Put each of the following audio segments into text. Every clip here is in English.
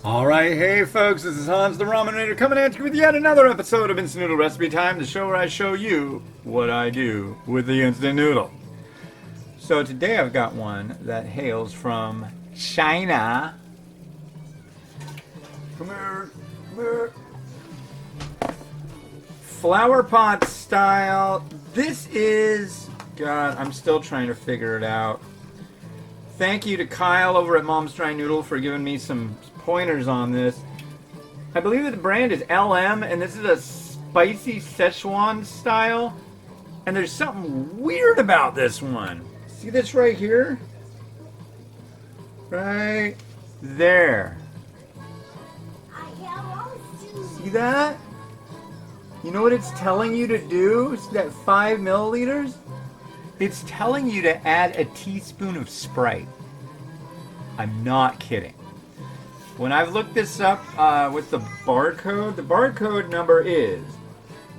Alright, hey folks, this is Hans the Ramen Rater coming at you with yet another episode of Instant Noodle Recipe Time, the show where I show you what I do with the instant noodle. So today I've got one that hails from China. Come here, come here. Flower pot style. This is, God, I'm still trying to figure it out. Thank you to Kyle over at Mom's Dry Noodle for giving me some pointers on this. I believe that the brand is LM, and this is a spicy Sichuan style. And there's something weird about this one. See this right here? Right there. See that? You know what it's telling you to do? It's that 5 milliliters? It's telling you to add a teaspoon of Sprite. I'm not kidding. When I've looked this up with the barcode number is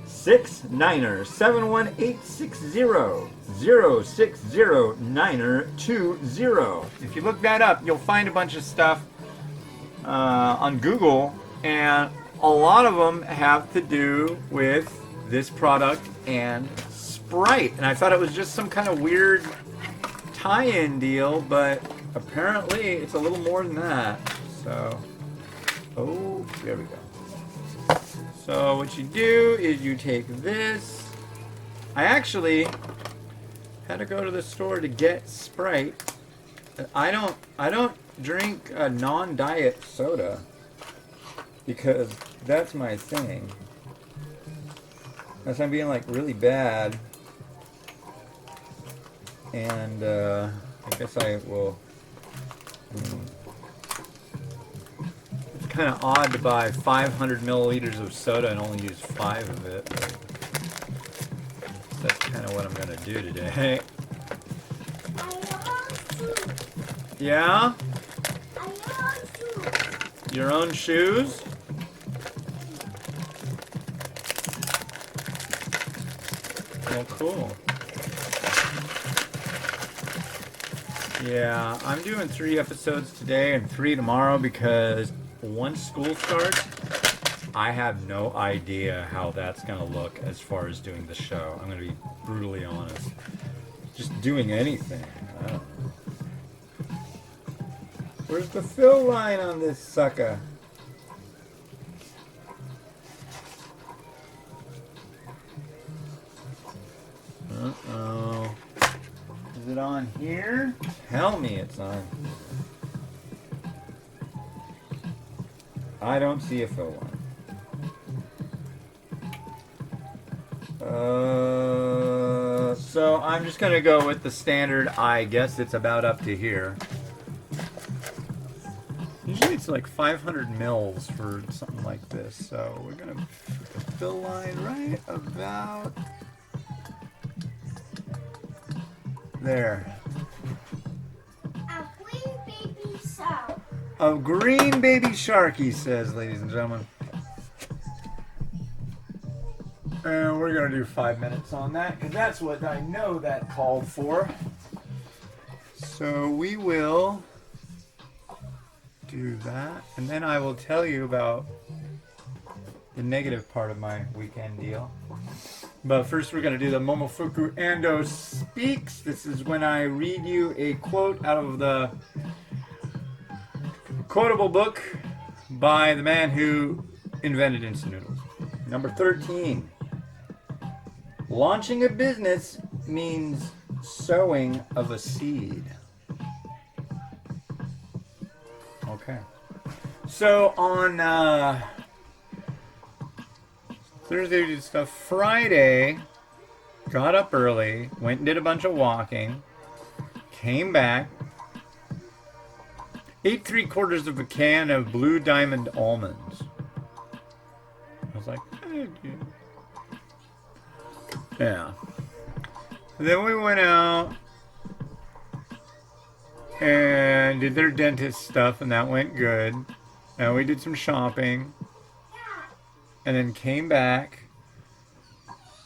6971860060920. If you look that up, you'll find a bunch of stuff on Google, and a lot of them have to do with this product and Sprite. And I thought it was just some kind of weird tie-in deal, but apparently it's a little more than that. So, oh, there we go. So what you do is you take this. I actually had to go to the store to get Sprite. I don't drink a non-diet soda because that's my thing. Unless I'm being like really bad, and I guess I will. It's kind of odd to buy 500 milliliters of soda and only use 5 of it. But that's kind of what I'm gonna do today. Yeah? Your own shoes? Well, cool. Yeah, I'm doing 3 episodes today and 3 tomorrow because once school starts, I have no idea how that's going to look as far as doing the show. I'm going to be brutally honest. Just doing anything. I don't know. Where's the fill line on this sucker? Uh-oh. Is it on here? Tell me it's on. I don't see a fill line. So I'm just gonna go with the standard. I guess it's about up to here. Usually it's like 500 mils for something like this. So we're gonna put the fill line right about there. A green baby shark. A green baby shark, he says, ladies and gentlemen. And we're going to do 5 minutes on that, because that's what I know that called for. So we will do that, and then I will tell you about the negative part of my weekend deal. But first we're going to do the Momofuku Ando Speaks. This is when I read you a quote out of the quotable book by the man who invented instant noodles. Number 13. Launching a business means sowing of a seed. Okay. So on Thursday we did stuff. Friday, got up early, went and did a bunch of walking, came back, ate 3/4 of a can of Blue Diamond almonds. I was like, yeah. Then we went out and did their dentist stuff, and that went good. And we did some shopping, and then came back,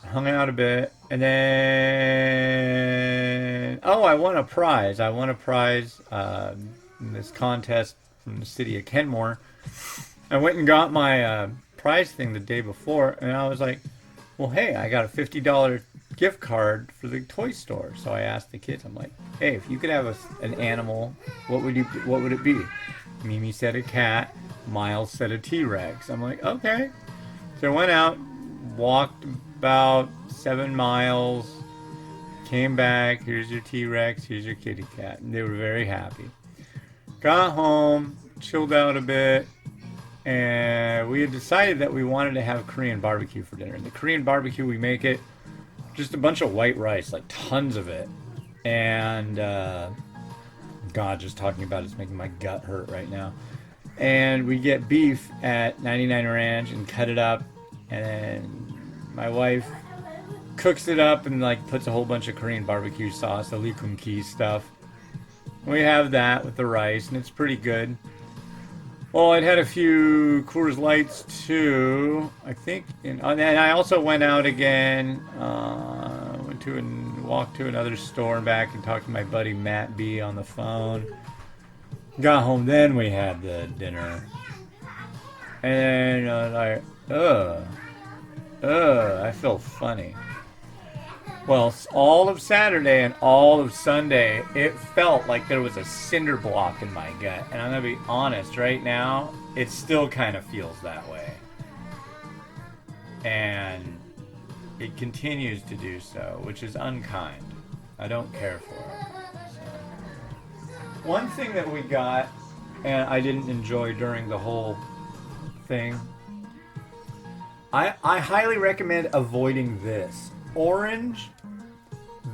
hung out a bit, and then I won a prize. I won a prize in this contest from the city of Kenmore. I went and got my prize thing the day before, and I was like, well, hey, I got a $50 gift card for the toy store. So I asked the kids, I'm like, hey, if you could have an animal, what would it be? Mimi said a cat, Miles said a T-Rex. I'm like, okay. So I went out, walked about 7 miles, came back, here's your T-Rex, here's your kitty cat. And they were very happy. Got home, chilled out a bit, and we had decided that we wanted to have Korean barbecue for dinner. And the Korean barbecue, we make it just a bunch of white rice, like tons of it. And, God, just talking about it's making my gut hurt right now. And we get beef at 99 Ranch and cut it up. And then my wife cooks it up and like puts a whole bunch of Korean barbecue sauce, the lee kum ki stuff. We have that with the rice, and it's pretty good. Well, I'd had a few Coors Lights too, I think. And I also went out again, went to and walked to another store and back and talked to my buddy Matt B on the phone. Got home, then we had the dinner. And I was like, I feel funny. Well, all of Saturday and all of Sunday, it felt like there was a cinder block in my gut. And I'm going to be honest, right now, it still kind of feels that way. And it continues to do so, which is unkind. I don't care for it. So. One thing that we got, and I didn't enjoy during the whole thing, I highly recommend avoiding this. Orange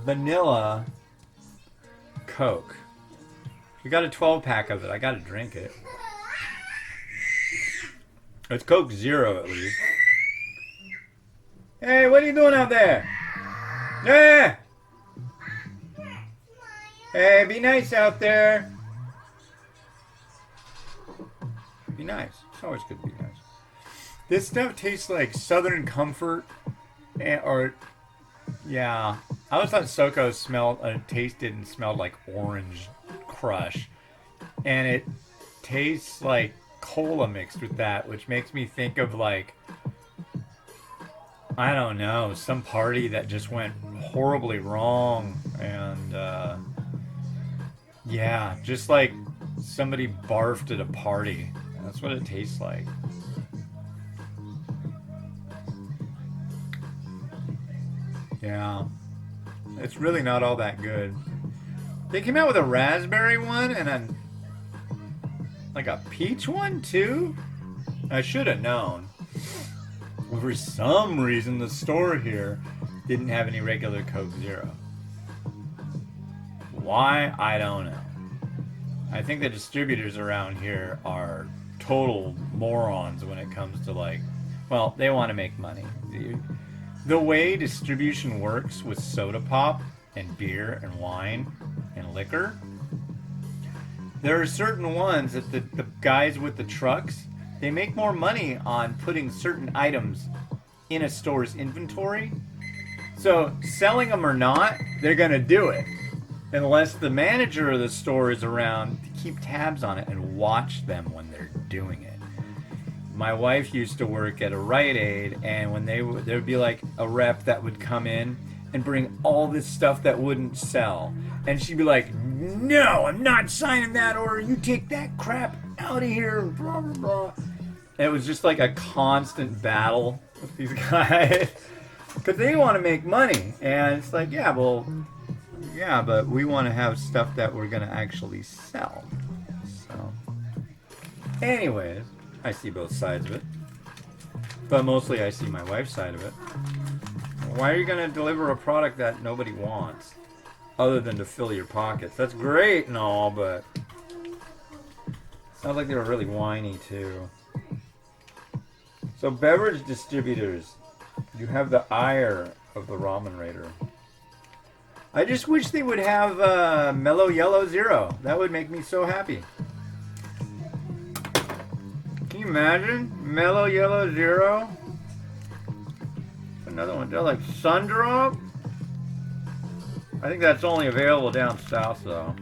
vanilla Coke. We got a 12-pack of it. I gotta drink it. It's Coke Zero at least. Hey, what are you doing out there? Yeah. Hey, be nice out there. Be nice. It's always good to be nice. This stuff tastes like Southern Comfort, yeah. I always thought SoCo tasted and smelled like Orange Crush, and it tastes like cola mixed with that, which makes me think of like, I don't know, some party that just went horribly wrong, and yeah, just like somebody barfed at a party. That's what it tastes like. Yeah, it's really not all that good. They came out with a raspberry one and a like a peach one too. I should have known. For some reason, the store here didn't have any regular Coke Zero. Why? I don't know. I think the distributors around here are total morons when it comes to like, well, they want to make money. The way distribution works with soda pop and beer and wine and liquor, there are certain ones that the guys with the trucks, they make more money on putting certain items in a store's inventory. So selling them or not, they're going to do it. Unless the manager of the store is around to keep tabs on it and watch them when they're doing it. My wife used to work at a Rite Aid, and when there would be like a rep that would come in and bring all this stuff that wouldn't sell, and she'd be like, "No, I'm not signing that order. You take that crap out of here." Blah blah blah. And it was just like a constant battle with these guys because they want to make money, and it's like, yeah, well, yeah, but we want to have stuff that we're gonna actually sell. So, anyways. I see both sides of it. But mostly I see my wife's side of it. Why are you going to deliver a product that nobody wants? Other than to fill your pockets. That's great and all, but... sounds like they were really whiny too. So beverage distributors. You have the ire of the Ramen Raider. I just wish they would have Mellow Yellow Zero. That would make me so happy. Can you imagine? Mellow Yellow Zero. Another one. They're like Sundrop. I think that's only available down south though.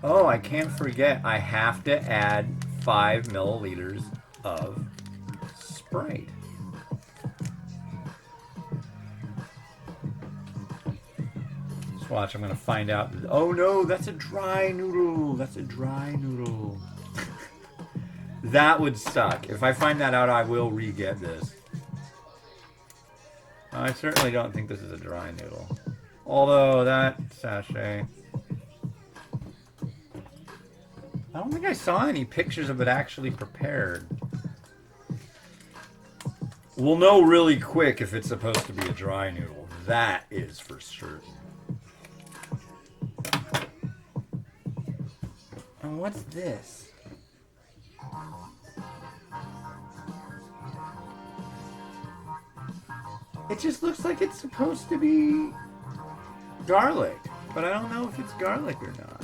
Oh, I can't forget. I have to add 5 milliliters of Sprite. Just watch. I'm going to find out. Oh, no. That's a dry noodle. That's a dry noodle. That would suck. If I find that out, I will re-get this. I certainly don't think this is a dry noodle. Although that sachet... I don't think I saw any pictures of it actually prepared. We'll know really quick if it's supposed to be a dry noodle. That is for certain. And what's this? It just looks like it's supposed to be garlic, but I don't know if it's garlic or not.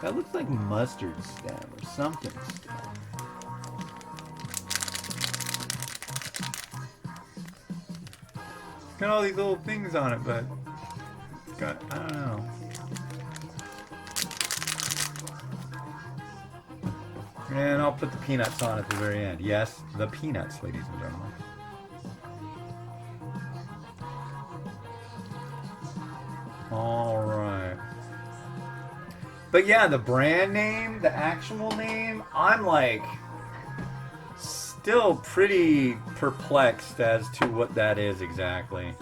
That looks like mustard stem or something stem. It's got all these little things on it, but it's got, I don't know. And I'll put the peanuts on at the very end. Yes, the peanuts, ladies and gentlemen. All right. But yeah, the brand name, the actual name, I'm like still pretty perplexed as to what that is exactly.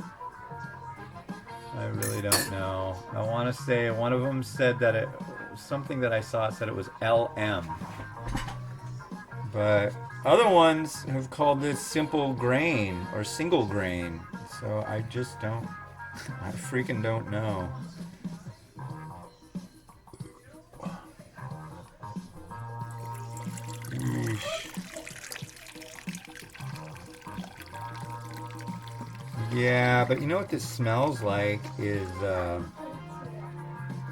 I really don't know. I want to say one of them said that it, something that I saw said it was LM. But other ones have called this simple grain or single grain. So I just don't, I freaking don't know. Yeesh. Yeah, but you know what this smells like is,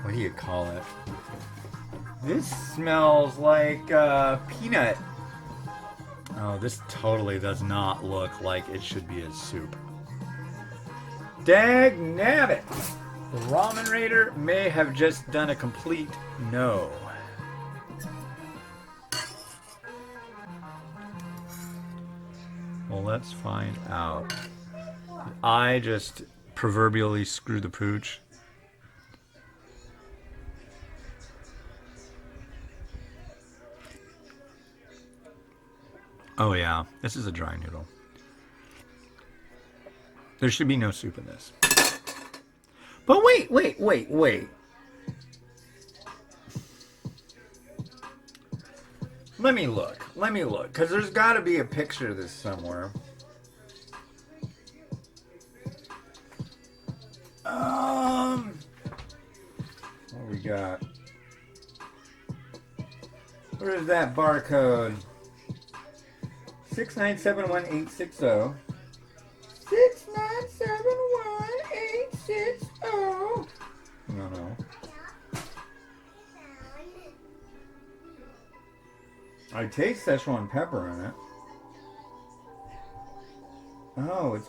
what do you call it? This smells like peanut. Oh, this totally does not look like it should be a soup. Dag nabbit! The Ramen Raider may have just done a complete no. Well, let's find out. I just proverbially screwed the pooch. Oh yeah, this is a dry noodle. There should be no soup in this. But wait. Let me look, because there's got to be a picture of this somewhere. What we got? Where is that barcode? 6971860. 6971860. No. I taste Sichuan pepper in it. Oh, it's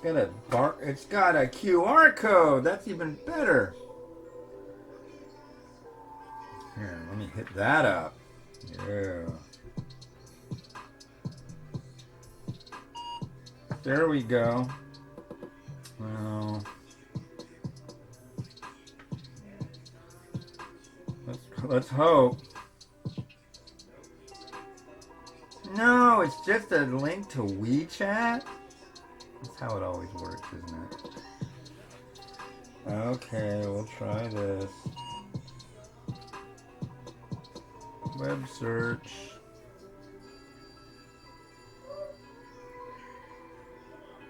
got a QR code. That's even better. Here, let me hit that up. Yeah. There we go. Well, let's hope. No, it's just a link to WeChat. That's how it always works, isn't it? Okay, we'll try this. Web search.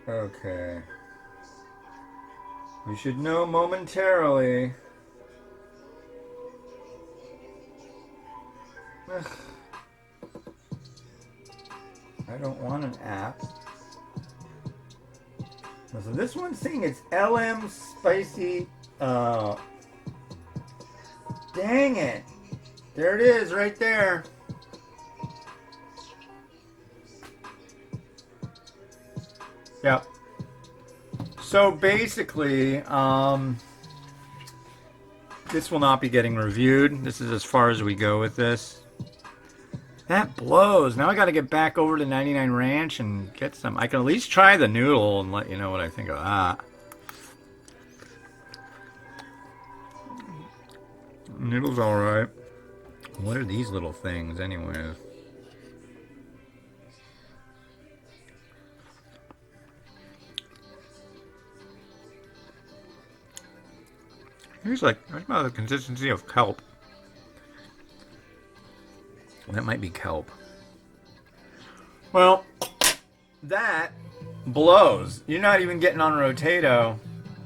Okay. We should know momentarily. Ugh. I don't want an app. So this one's saying it's LM spicy. Dang it. There it is right there. Yep. So basically, This will not be getting reviewed. This is as far as we go with this. That blows. Now I got to get back over to 99 Ranch and get some. I can at least try the noodle and let you know what I think of that. Noodle's alright. What are these little things, anyways? Here's like, that's about the consistency of kelp. That might be kelp. Well, that blows. You're not even getting on Rotato.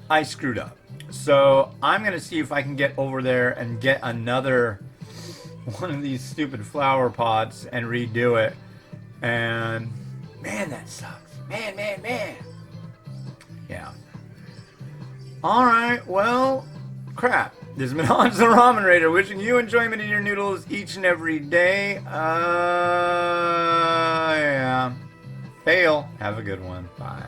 I screwed up. So I'm going to see if I can get over there and get another one of these stupid flower pots and redo it. And man, that sucks. Man. Yeah. Alright, well, crap. This has been Hans the Ramen Raider, wishing you enjoyment in your noodles each and every day. Yeah. Fail. Have a good one. Bye.